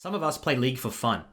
Some of us play League for fun.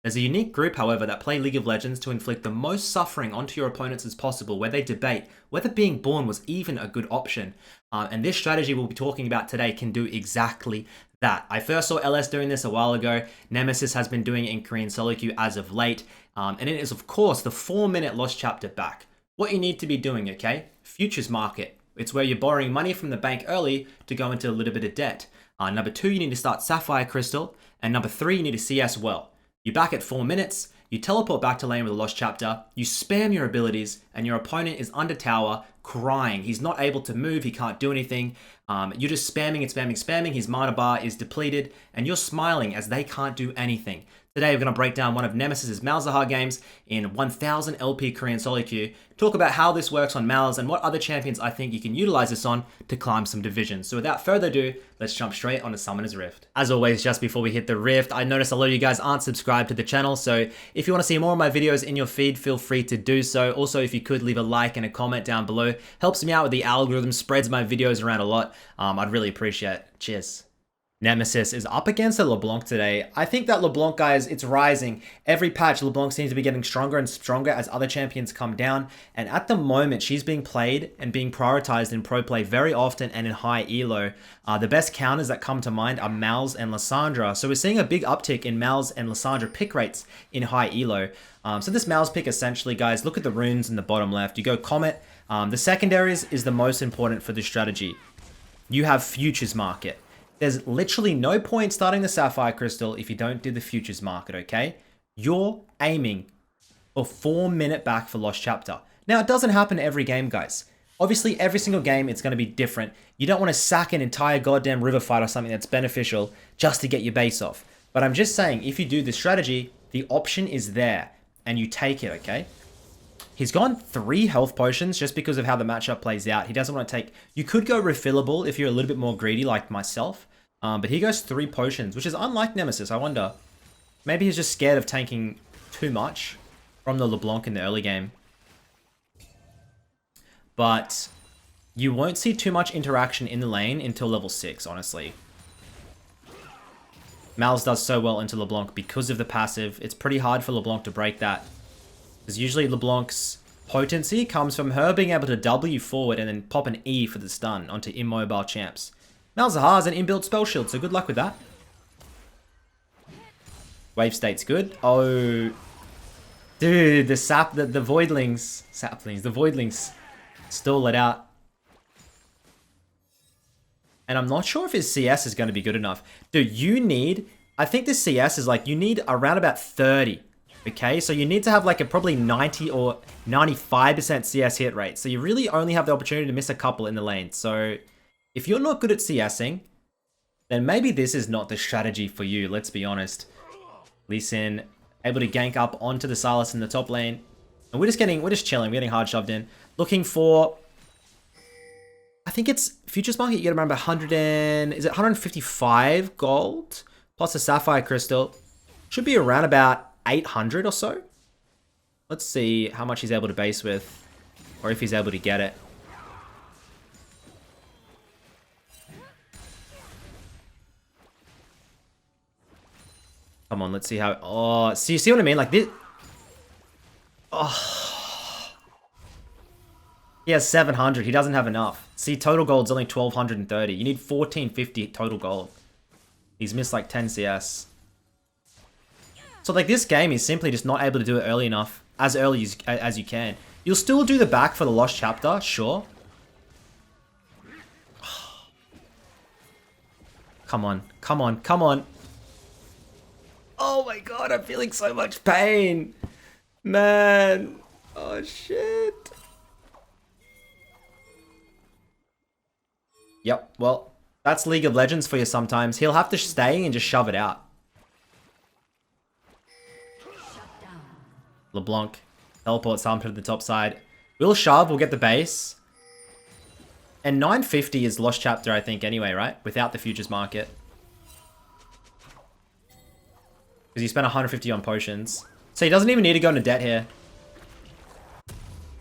There's a unique group, however, that play League of Legends to inflict the most suffering onto your opponents as possible, where they debate whether being born was even a good option. And this strategy we'll be talking about today can do exactly that. I first saw LS doing this a while ago. Nemesis has been doing it in Korean solo queue as of late. And it is, of course, the 4-minute lost chapter back. What you need to be doing, okay? Futures market. It's where you're borrowing money from the bank early to go into a little bit of debt. Number 2, you need to start Sapphire Crystal. And number 3, you need to CS well. You're back at 4 minutes, you teleport back to lane with a lost chapter, you spam your abilities, and your opponent is under tower, crying. He's not able to move, he can't do anything. You're just spamming and spamming. His mana bar is depleted, and you're smiling as they can't do anything. Today, we're going to break down one of Nemesis' Malzahar games in 1000 LP Korean solo queue, talk about how this works on Malz and what other champions I think you can utilize this on to climb some divisions. So without further ado, let's jump straight onto Summoner's Rift. As always, just before we hit the Rift, I noticed a lot of you guys aren't subscribed to the channel, so if you want to see more of my videos in your feed, feel free to do so. Also, if you could leave a like and a comment down below, helps me out with the algorithm, spreads my videos around a lot. I'd really appreciate it. Cheers. Nemesis is up against a LeBlanc today. I think that LeBlanc, guys, it's rising. Every patch, LeBlanc seems to be getting stronger and stronger as other champions come down. And at the moment, she's being played and being prioritized in pro play very often and in high elo. The best counters that come to mind are Malz and Lissandra. So we're seeing a big uptick in Malz and Lissandra pick rates in high elo. So this Malz pick, essentially, guys, look at the runes in the bottom left. You go Comet. The secondaries is the most important for this strategy. You have Futures Market. There's literally no point starting the Sapphire Crystal if you don't do the Futures Market, okay? You're aiming for 4-minute back for Lost Chapter. Now, it doesn't happen every game, guys. Obviously, every single game, it's going to be different. You don't want to sack an entire goddamn river fight or something that's beneficial just to get your base off. But I'm just saying, if you do this strategy, the option is there, and you take it, okay? He's gone 3 health potions just because of how the matchup plays out. He doesn't want to take... You could go refillable if you're a little bit more greedy like myself. But he goes 3 potions, which is unlike Nemesis. I wonder. Maybe he's just scared of tanking too much from the LeBlanc in the early game. But you won't see too much interaction in the lane until level 6, honestly. Malz does so well into LeBlanc because of the passive. It's pretty hard for LeBlanc to break that. Because usually LeBlanc's potency comes from her being able to W forward and then pop an E for the stun onto immobile champs. Malzahar has an inbuilt spell shield, so good luck with that. Wave state's good. Oh, dude, the voidlings, the voidlings stall it out. And I'm not sure if his CS is going to be good enough. Dude, you need, I think this CS is like, you need around about 30. Okay, so you need to have like a probably 90 or 95% CS hit rate. So you really only have the opportunity to miss a couple in the lane. So if you're not good at CSing, then maybe this is not the strategy for you, let's be honest. Lee Sin able to gank up onto the Sylas in the top lane. And we're just chilling, we're getting hard shoved in. Looking for, I think it's Futures Market, you gotta remember 155 gold? Plus a Sapphire Crystal. Should be around about 800 or so. Let's see how much he's able to base with, or if he's able to get it. Come on, let's see how... Oh, so you see what I mean? Like this... Oh. He has 700. He doesn't have enough. See, total gold's only 1230. You need 1450 total gold. He's missed like 10 CS. So like this game is simply just not able to do it early enough. As early as you can. You'll still do the back for the Lost Chapter, sure. Come on, come on, come on. Oh my god, I'm feeling so much pain. Man. Oh shit. Yep, well, that's League of Legends for you sometimes. He'll have to stay and just shove it out. LeBlanc. Teleport some to the top side. We'll shove, we'll get the base. And 950 is Lost Chapter, I think, anyway, right? Without the Futures Market. Because you spent 150 on potions. So he doesn't even need to go into debt here.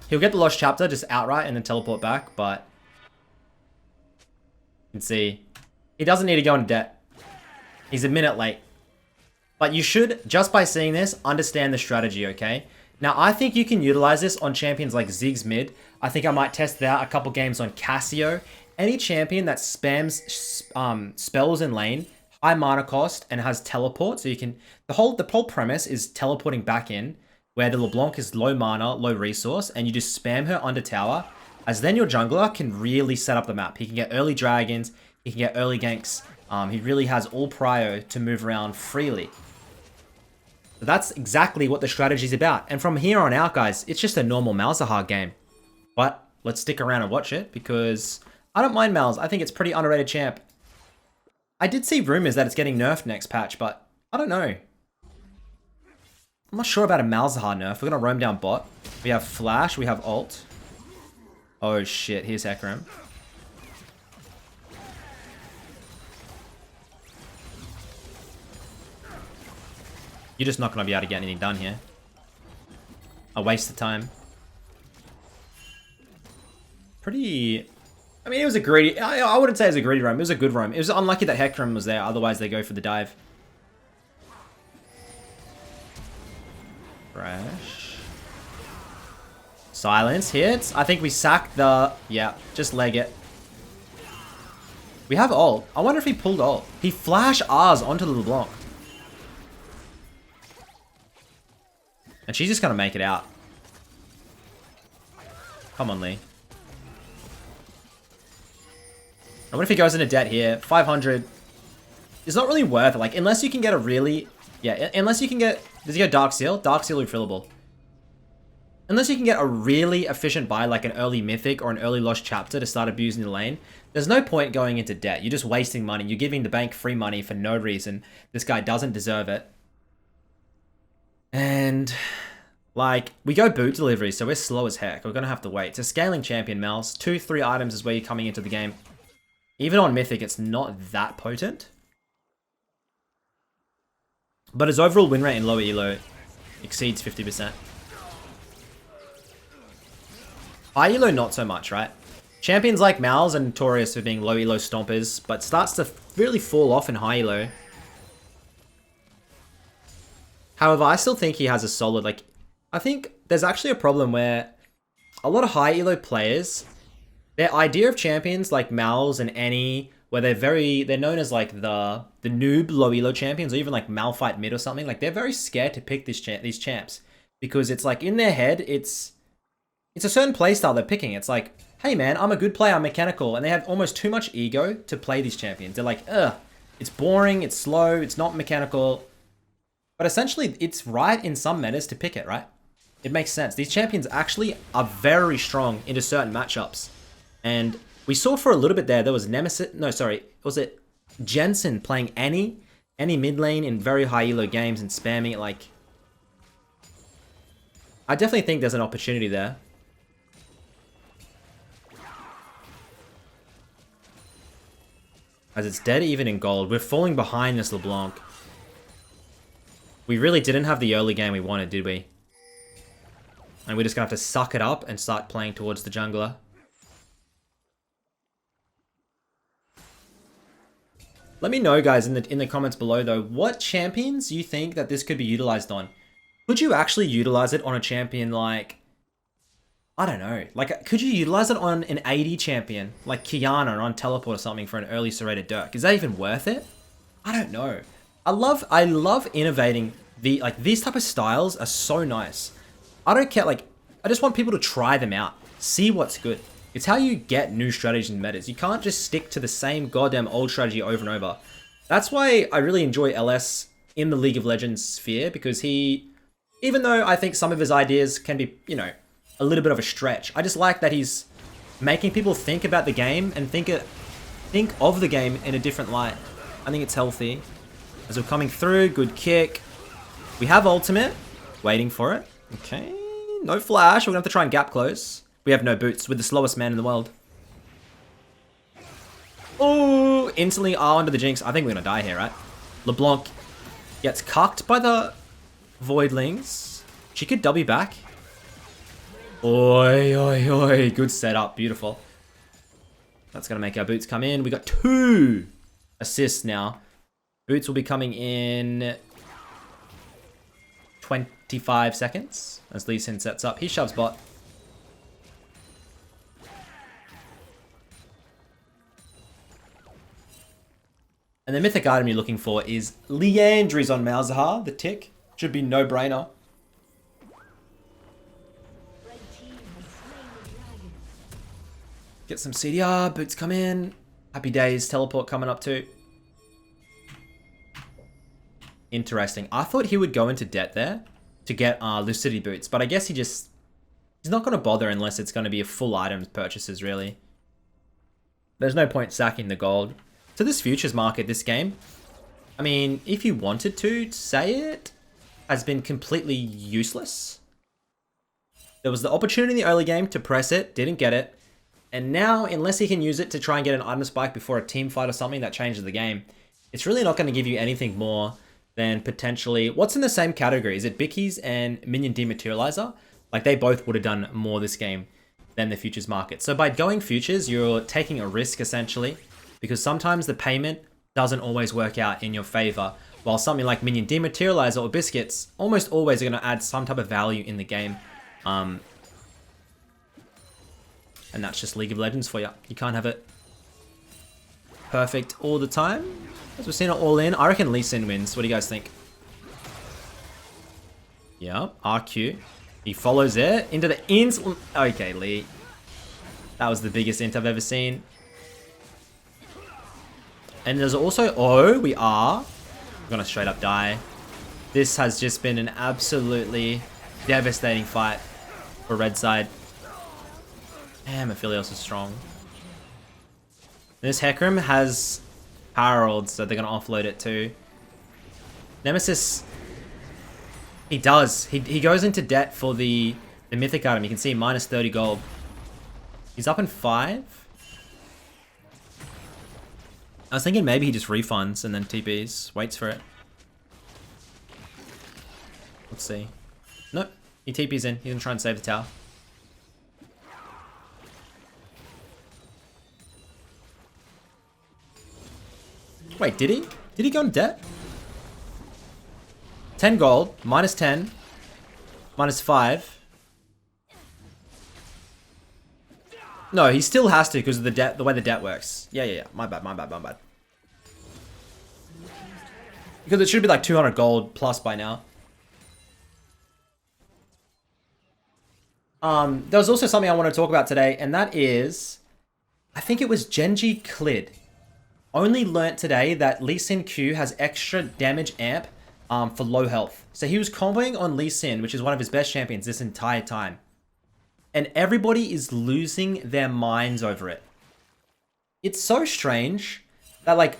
He'll get the Lost Chapter just outright and then teleport back, but... You can see. He doesn't need to go into debt. He's a minute late. But you should, just by seeing this, understand the strategy, okay? Now, I think you can utilize this on champions like Ziggs mid. I think I might test that a couple games on Cassio. Any champion that spams spells in lane, high mana cost, and has teleport, so you can... The whole premise is teleporting back in, where the LeBlanc is low mana, low resource, and you just spam her under tower, as then your jungler can really set up the map. He can get early dragons, he can get early ganks. He really has all prio to move around freely. So that's exactly what the strategy is about. And from here on out, guys, it's just a normal Malzahar game. But let's stick around and watch it, because I don't mind Malz. I think it's pretty underrated champ. I did see rumors that it's getting nerfed next patch, but I don't know. I'm not sure about a Malzahar nerf. We're going to roam down bot. We have flash, we have ult. Oh shit, here's Hecarim. You're just not going to be able to get anything done here. A waste of time. Pretty... I mean, it was a greedy... I wouldn't say it was a greedy roam. It was a good roam. It was unlucky that Hecarim was there. Otherwise, they go for the dive. Fresh. Silence hits. I think we sacked the... Yeah, just leg it. We have ult. I wonder if he pulled ult. He flash R's onto the LeBlanc. And she's just going to make it out. Come on, Lee. And what if he goes into debt here? 500. It's not really worth it. Like, unless you can get a really... Yeah, unless you can get... Does he go Dark Seal? Dark Seal refillable. Unless you can get a really efficient buy, like an early Mythic or an early Lost Chapter to start abusing the lane, there's no point going into debt. You're just wasting money. You're giving the bank free money for no reason. This guy doesn't deserve it. And... Like, we go boot delivery, so we're slow as heck. We're going to have to wait. It's a scaling champion, Malz. 2-3 items is where you're coming into the game. Even on Mythic, it's not that potent. But his overall win rate in lower elo exceeds 50%. High elo, not so much, right? Champions like Malz and notorious for being low elo stompers, but starts to really fall off in high elo. However, I still think he has a solid, like... I think there's actually a problem where a lot of high elo players, their idea of champions like Malz and Annie, where they're known as like the noob low elo champions, or even like Malphite mid or something, like they're very scared to pick these champs, because it's like in their head, it's a certain playstyle they're picking. It's like, hey man, I'm a good player, I'm mechanical, and they have almost too much ego to play these champions. They're like, ugh, it's boring, it's slow, it's not mechanical. But essentially, it's right in some metas to pick it, right? It makes sense. These champions actually are very strong into certain matchups. And we saw for a little bit there was Nemesis... No, sorry. Was it Jensen playing Annie mid lane in very high elo games and spamming it like... I definitely think there's an opportunity there. As it's dead even in gold. We're falling behind this LeBlanc. We really didn't have the early game we wanted, did we? And we're just going to have to suck it up and start playing towards the jungler. Let me know, guys, in the comments below, though, what champions you think that this could be utilized on. Could you actually utilize it on a champion like... I don't know. Like, could you utilize it on an AD champion? Like Kiana or on Teleport or something for an early serrated Dirk? Is that even worth it? I don't know. I love innovating. These type of styles are so nice. I don't care, like, I just want people to try them out. See what's good. It's how you get new strategies and metas. You can't just stick to the same goddamn old strategy over and over. That's why I really enjoy LS in the League of Legends sphere, because he, even though I think some of his ideas can be, you know, a little bit of a stretch, I just like that he's making people think about the game and think of the game in a different light. I think it's healthy. As we're coming through, good kick. We have ultimate, waiting for it. Okay, no flash. We're gonna have to try and gap close. We have no boots with the slowest man in the world. Oh, instantly R under the Jinx. I think we're gonna die here, right? LeBlanc gets cucked by the Voidlings. She could W back. Oi, oi, oi. Good setup. Beautiful. That's gonna make our boots come in. We got 2 assists now. Boots will be coming in 25 seconds as Lee Sin sets up. He shoves bot. And the mythic item you're looking for is Leandry's on Malzahar, the tick. Should be no-brainer. Get some CDR, boots come in. Happy days, teleport coming up too. Interesting. I thought he would go into debt there to get Lucidity boots, but I guess he's not going to bother unless it's going to be a full items purchases, really. There's no point sacking the gold. So this futures market, this game, I mean, if you wanted to say it, has been completely useless. There was the opportunity in the early game to press it, didn't get it. And now, unless he can use it to try and get an item spike before a team fight or something that changes the game, it's really not going to give you anything more than potentially... What's in the same category? Is it Bickies and Minion Dematerializer? Like, they both would have done more this game than the futures market. So by going futures, you're taking a risk, essentially, because sometimes the payment doesn't always work out in your favor, while something like Minion Dematerializer or Biscuits almost always are going to add some type of value in the game. And that's just League of Legends for you. You can't have it perfect all the time. As we've seen it all in, I reckon Lee Sin wins. What do you guys think? Yeah, RQ. He follows it into the int. Okay, Lee. That was the biggest int I've ever seen. And there's also... Oh, we are. We're gonna straight up die. This has just been an absolutely devastating fight for red side. Damn, Aphelios is strong. This Hecarim has Harold, so they're gonna offload it too. Nemesis... He does. He goes into debt for the mythic item. You can see minus 30 gold. He's up in 5. I was thinking maybe he just refunds and then TPs. Waits for it. Let's see. Nope. He TPs in. He's gonna try and save the tower. Wait, did he? Did he go in debt? 10 gold, minus 10, minus 5. No, he still has to because of the debt, the way the debt works. Yeah. My bad. Because it should be like 200 gold plus by now. There was also something I want to talk about today, and that is, I think it was Genji Clid. Only learnt today that Lee Sin Q has extra damage amp for low health. So he was comboing on Lee Sin, which is one of his best champions this entire time. And everybody is losing their minds over it. It's so strange that, like,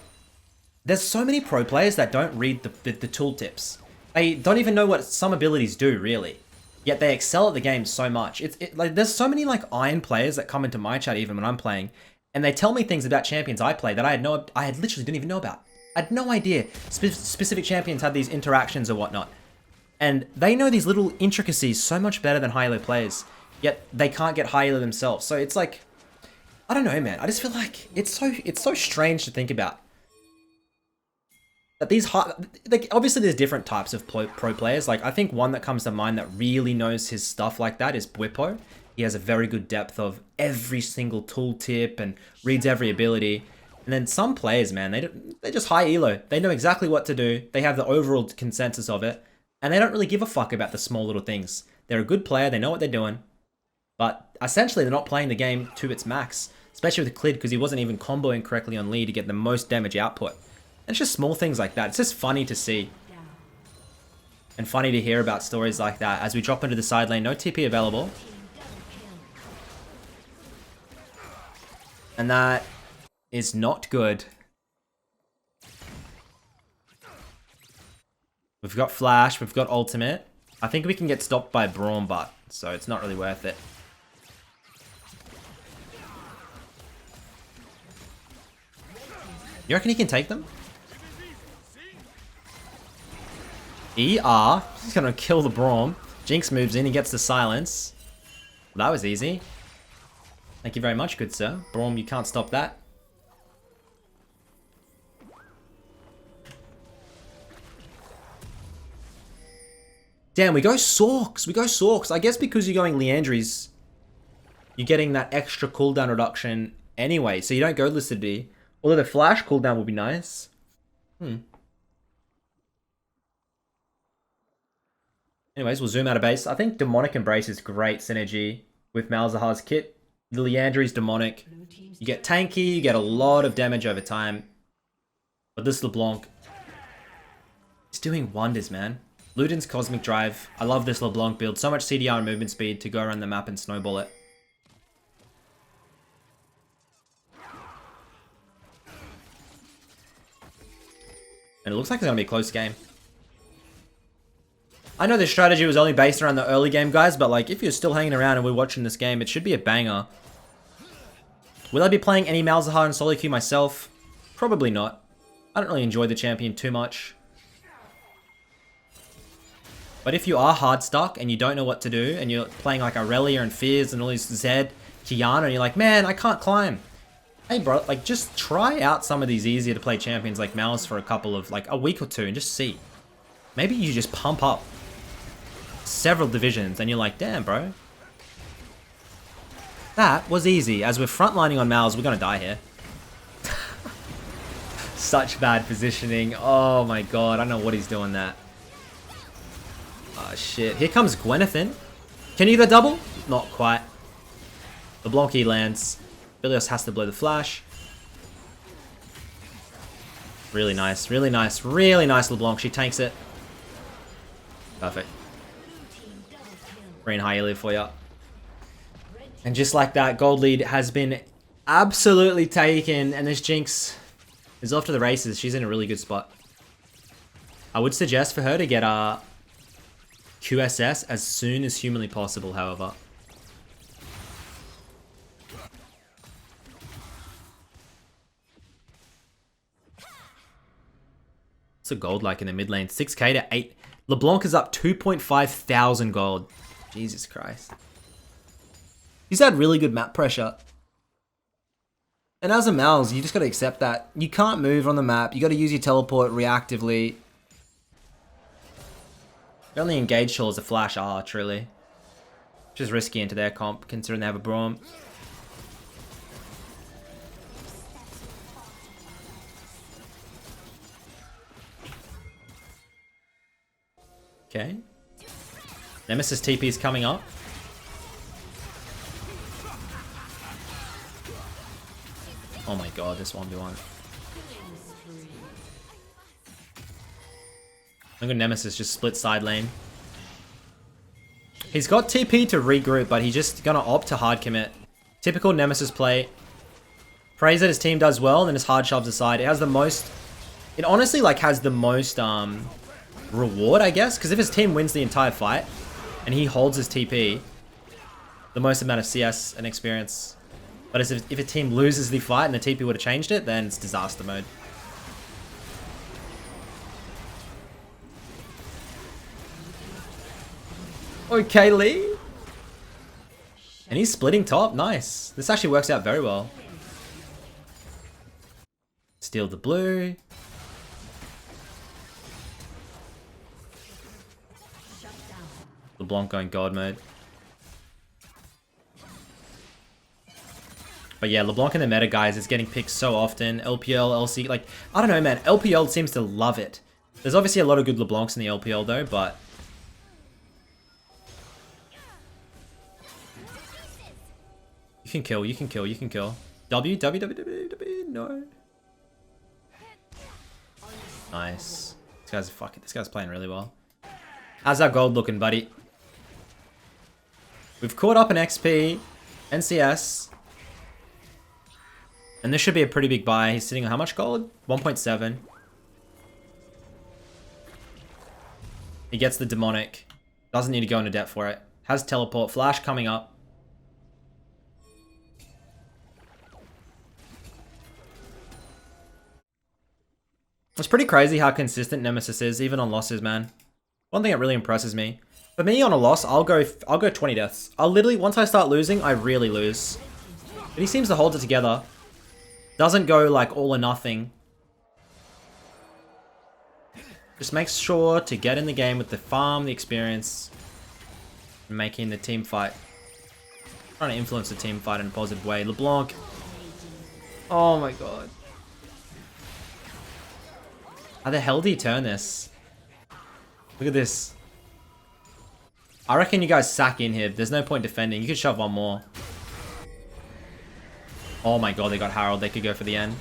there's so many pro players that don't read the tooltips. They don't even know what some abilities do, really. Yet they excel at the game so much. Like, there's so many, like, iron players that come into my chat even when I'm playing, and they tell me things about champions I play that I literally didn't even know about. I had no idea specific champions had these interactions or whatnot. And they know these little intricacies so much better than high elo players, yet they can't get high elo themselves. So it's like, I don't know, man. I just feel like it's so strange to think about. That these high, like, obviously there's different types of pro players. Like, I think one that comes to mind that really knows his stuff like that is Bwipo. He has a very good depth of every single tooltip and reads every ability. And then some players, man, they're just high elo. They know exactly what to do. They have the overall consensus of it. And they don't really give a fuck about the small little things. They're a good player. They know what they're doing. But essentially, they're not playing the game to its max. Especially with Clid, because he wasn't even comboing correctly on Lee to get the most damage output. And it's just small things like that. It's just funny to see. And funny to hear about stories like that. As we drop into the side lane, no TP available. And that is not good. We've got Flash, we've got Ultimate. I think we can get stopped by Braum, but so it's not really worth it. You reckon he can take them? ER. He's gonna kill the Braum. Jinx moves in, he gets the silence. Well, that was easy. Thank you very much, good sir. Braum, you can't stop that. Damn, we go Sorks. We go Sorks. I guess because you're going Leandries, you're getting that extra cooldown reduction anyway. So you don't go Lucidity. Although the flash cooldown would be nice. Anyways, we'll zoom out of base. I think Demonic Embrace is great synergy with Malzahar's kit. The Leandry's Demonic. You get tanky, you get a lot of damage over time. But this LeBlanc, it's doing wonders, man. Luden's Cosmic Drive. I love this LeBlanc build. So much CDR and movement speed to go around the map and snowball it. And it looks like it's going to be a close game. I know this strategy was only based around the early game, guys, but like if you're still hanging around and we're watching this game, it should be a banger. Will I be playing any Malzahar and solo queue myself? Probably not. I don't really enjoy the champion too much. But if you are hard stuck and you don't know what to do, and you're playing like Aurelia and Fierce and all these Zed, Kiana, and you're like, man, I can't climb. Hey bro, like just try out some of these easier to play champions like Malz for a couple of, like a week or two and just see. Maybe you just pump up several divisions and you're like, damn bro. That was easy. As we're frontlining on Malz, we're gonna die here. Such bad positioning. Oh my god, I don't know what he's doing that. Oh shit. Here comes Gwenathan. Can you get a double? Not quite. The Blanky lands. Bilios has to blow the flash. Really nice, really nice, really nice LeBlanc. She tanks it. Perfect. Green Hylia for you. And just like that, gold lead has been absolutely taken, and this Jinx is off to the races. She's in a really good spot. I would suggest for her to get a QSS as soon as humanly possible, however. What's a gold like in the mid lane? 6k to 8. LeBlanc is up 2.5 thousand gold. Jesus Christ. He's had really good map pressure. And as a Malz, you just gotta accept that. You can't move on the map. You gotta use your teleport reactively. The only engaged tool is a flash R, truly. Which is risky into their comp, considering they have a Braum. Okay. Nemesis TP is coming up. Oh my god, this 1v1. Look at Nemesis just split side lane. He's got TP to regroup, but he's just gonna opt to hard commit. Typical Nemesis play. Prays that his team does well, and then his hard shoves aside. It has the most... It honestly like has the most reward, I guess, because if his team wins the entire fight, and he holds his TP, the most amount of CS and experience. But if a team loses the fight and the TP would have changed it, then it's disaster mode. Okay, Lee. And he's splitting top. Nice. This actually works out very well. Steal the blue. LeBlanc going god mode. But yeah, LeBlanc in the meta, guys, is getting picked so often. LPL, LC, like, I don't know, man. LPL seems to love it. There's obviously a lot of good LeBlancs in the LPL, though, but... You can kill, you can kill, you can kill. W, W, W, W, W, no. Nice. This guy's, fuck it, this guy's playing really well. How's our gold looking, buddy? We've caught up in XP, NCS. And this should be a pretty big buy. He's sitting on how much gold? 1.7. He gets the demonic. Doesn't need to go into debt for it. Has teleport. Flash coming up. It's pretty crazy how consistent Nemesis is, even on losses, man. One thing that really impresses me. For me, on a loss, I'll go 20 deaths. I'll literally, once I start losing, I really lose. But he seems to hold it together. Doesn't go like all or nothing. Just make sure to get in the game with the farm, the experience, and making the team fight. Trying to influence the team fight in a positive way. LeBlanc. Oh my god. How the hell do you turn this? Look at this. I reckon you guys sack in here. There's no point defending. You could shove one more. Oh my god, they got Harold. They could go for the end.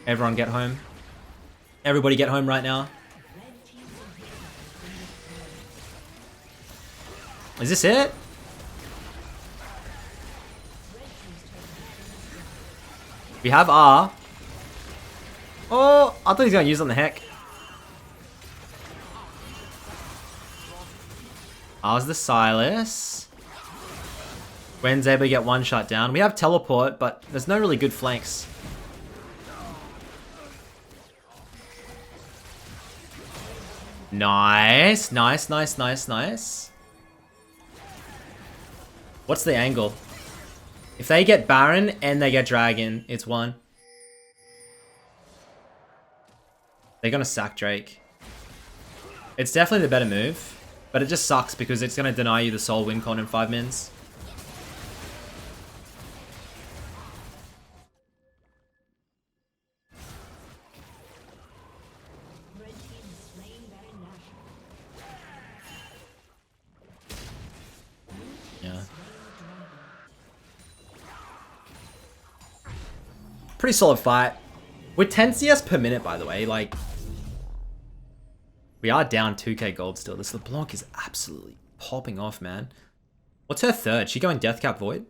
Everyone get home. Everybody get home right now. Is this it? We have R. Oh, I thought he was going to use it on the heck. R's the Silas. Gwen's able to get one shot down. We have teleport, but there's no really good flanks. Nice, nice, nice, nice, nice. What's the angle? If they get Baron and they get Dragon, it's one. They're gonna sack Drake. It's definitely the better move, but it just sucks because it's gonna deny you the soul win con in 5 mins. Pretty solid fight. We're 10 CS per minute, by the way. Like, we are down 2k gold still. This LeBlanc is absolutely popping off, man. What's her third? She going Deathcap Void?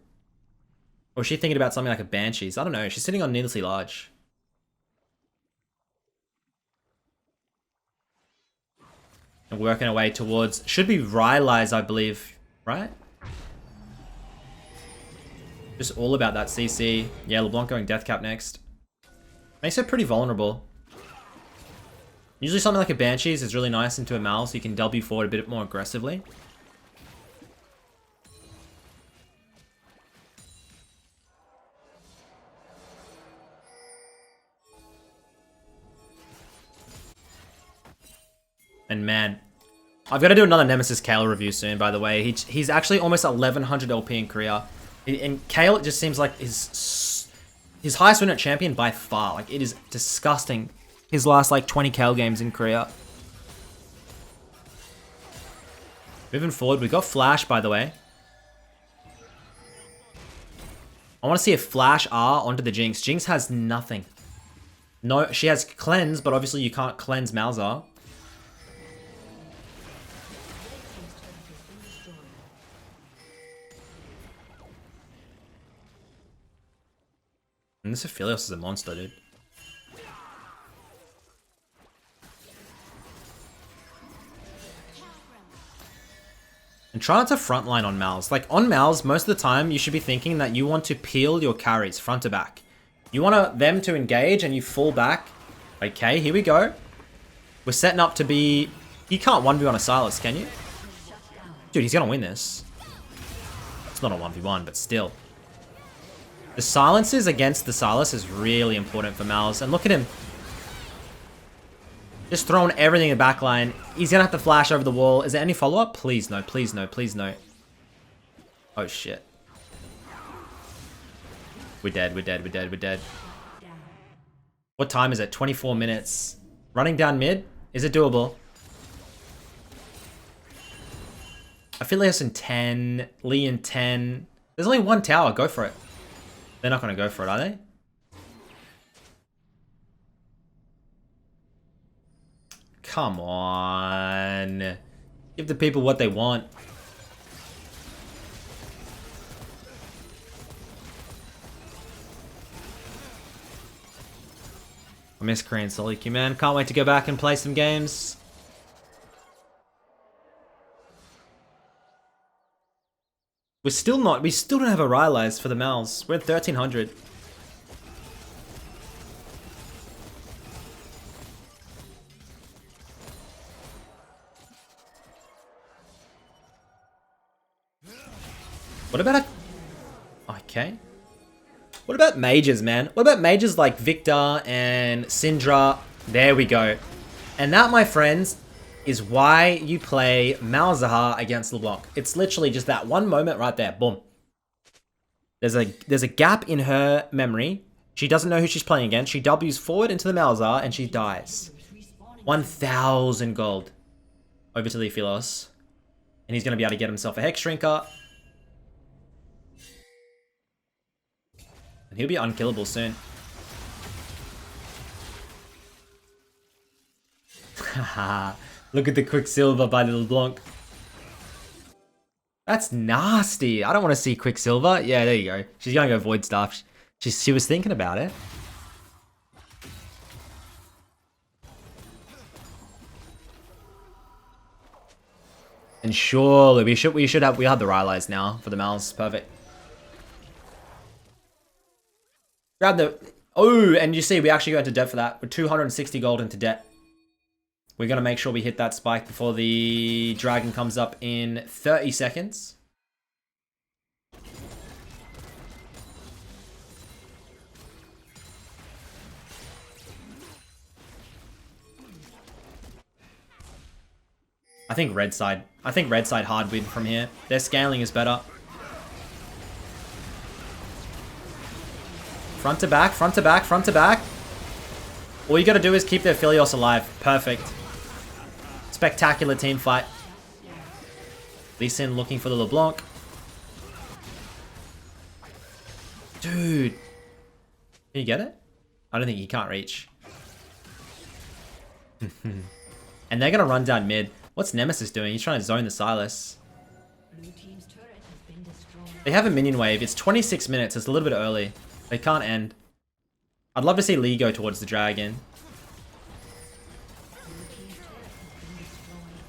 Or is she thinking about something like a Banshees? I don't know. She's sitting on needlessly large. And working her way towards... Should be Rylai's, I believe. Right? Just all about that CC. Yeah, LeBlanc going Deathcap next. Makes her pretty vulnerable. Usually something like a Banshees is really nice into a Mal, so you can W forward a bit more aggressively. And man, I've got to do another Nemesis Kale review soon, by the way. He's actually almost 1100 LP in Korea. And Kale, it just seems like his highest win at champion by far. Like, it is disgusting. His last, like, 20 Kale games in Korea. Moving forward, we got Flash, by the way. I want to see a Flash R onto the Jinx. Jinx has nothing. No, she has Cleanse, but obviously you can't cleanse Malzahar. And this Aphelios is a monster, dude. And try not to frontline on Mals. Like, on Mals, most of the time, you should be thinking that you want to peel your carries front to back. You want them to engage and you fall back. Okay, here we go. We're setting up to be... You can't 1v1 a Silas, can you? Dude, he's gonna win this. It's not a 1v1, but still. The silences against the Silas is really important for Mals. And look at him. Just throwing everything in the backline. He's gonna have to flash over the wall. Is there any follow-up? Please no, please no, please no. Oh shit. We're dead, we're dead, we're dead, we're dead. What time is it? 24 minutes. Running down mid? Is it doable? Aphelios in 10. Lee in 10. There's only one tower. Go for it. They're not going to go for it, are they? Come on. Give the people what they want. I miss Korean solo queue, man. Can't wait to go back and play some games. We still don't have a Rylai's for the Mals. We're at 1300. What about a... Okay. What about mages, man? What about mages like Victor and Syndra? There we go. And that, my friends, is why you play Malzahar against LeBlanc. It's literally just that one moment right there. Boom. There's a gap in her memory. She doesn't know who she's playing against. She W's forward into the Malzahar and she dies. 1,000 gold. Over to Leophilos. And he's going to be able to get himself a Hex Shrinker. And he'll be unkillable soon. Haha. Look at the Quicksilver by Little Blanc. That's nasty. I don't want to see Quicksilver. Yeah, there you go. She's going to go Void Staff. She was thinking about it. And surely we have the Rylai's now for the Mals. Perfect. Grab the... Oh, and you see we actually go into debt for that. We're 260 gold into debt. We're going to make sure we hit that spike before the dragon comes up in 30 seconds. I think red side hard win from here. Their scaling is better. Front to back, front to back, front to back. All you got to do is keep their Philios alive. Perfect. Spectacular team fight. Lee Sin looking for the LeBlanc. Dude. Can you get it? I don't think he can't reach. And they're going to run down mid. What's Nemesis doing? He's trying to zone the Silas. They have a minion wave. It's 26 minutes. It's a little bit early. They can't end. I'd love to see Lee go towards the dragon.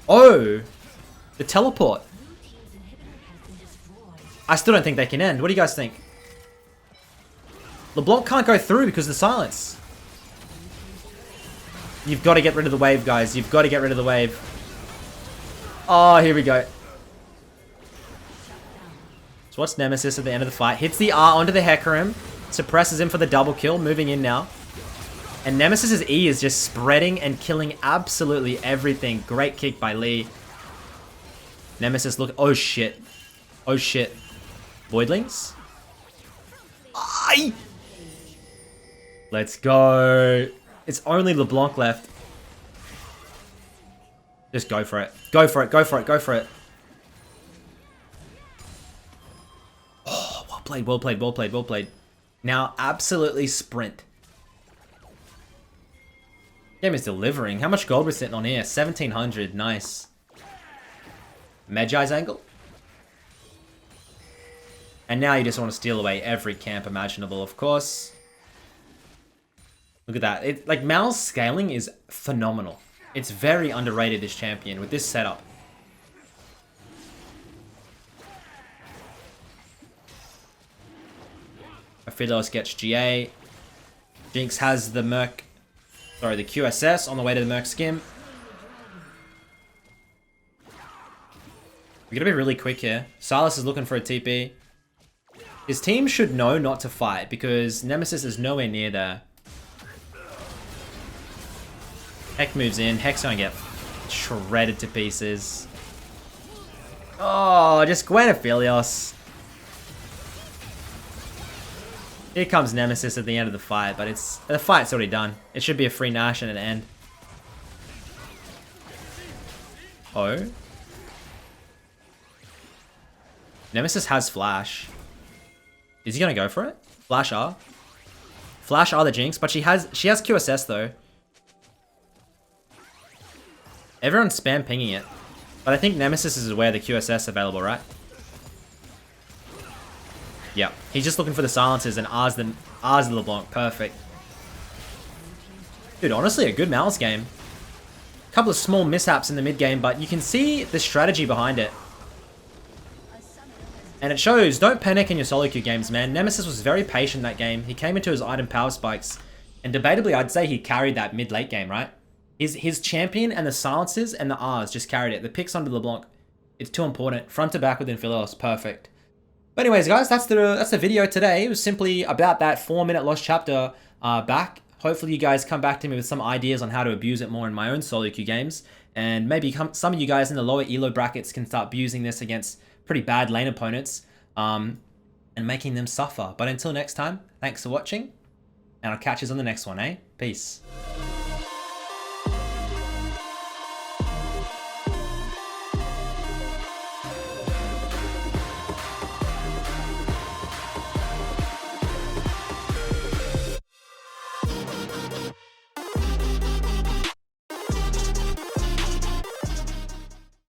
Oh! The teleport. I still don't think they can end. What do you guys think? LeBlanc can't go through because of the silence. You've got to get rid of the wave, guys. You've got to get rid of the wave. Oh, here we go. So what's Nemesis at the end of the fight? Hits the R onto the Hecarim. Suppresses him for the double kill. Moving in now. And Nemesis's E is just spreading and killing absolutely everything. Great kick by Lee. Nemesis look... Oh, shit. Oh, shit. Voidlings? Aye! Let's go. It's only LeBlanc left. Just go for it. Go for it. Go for it. Go for it. Oh, well played. Well played. Well played. Well played. Now, absolutely sprint. Game is delivering. How much gold we're sitting on here? 1,700. Nice. Magi's angle. And now you just want to steal away every camp imaginable, of course. Look at that. Like, Mal's scaling is phenomenal. It's very underrated, this champion, with this setup. Ophilos gets GA. Jinx has the Merc... Sorry, the QSS on the way to the Merc skim. We gotta be really quick here. Silas is looking for a TP. His team should know not to fight because Nemesis is nowhere near there. Heck moves in. Heck's gonna get shredded to pieces. Oh, just Gwen Aphelios. Here comes Nemesis at the end of the fight, but the fight's already done. It should be a free Nash and an end. Oh. Nemesis has Flash. Is he gonna go for it? Flash R. Flash R the Jinx, but she has QSS though. Everyone's spam pinging it. But I think Nemesis is aware the QSS available, right? Yep. He's just looking for the silences and R's the LeBlanc. Perfect. Dude, honestly, a good Mal's game. A couple of small mishaps in the mid game, but you can see the strategy behind it. And it shows, don't panic in your solo queue games, man. Nemesis was very patient that game. He came into his item power spikes. And debatably, I'd say he carried that mid-late game, right? His champion and the silences and the R's just carried it. The picks onto LeBlanc, it's too important. Front to back with Infilos, perfect. But anyways, guys, that's the video today. It was simply about that 4-minute lost chapter back. Hopefully you guys come back to me with some ideas on how to abuse it more in my own solo queue games, and maybe some of you guys in the lower elo brackets can start abusing this against pretty bad lane opponents, and making them suffer. But until next time, thanks for watching, and I'll catch you on the next one, eh? Peace.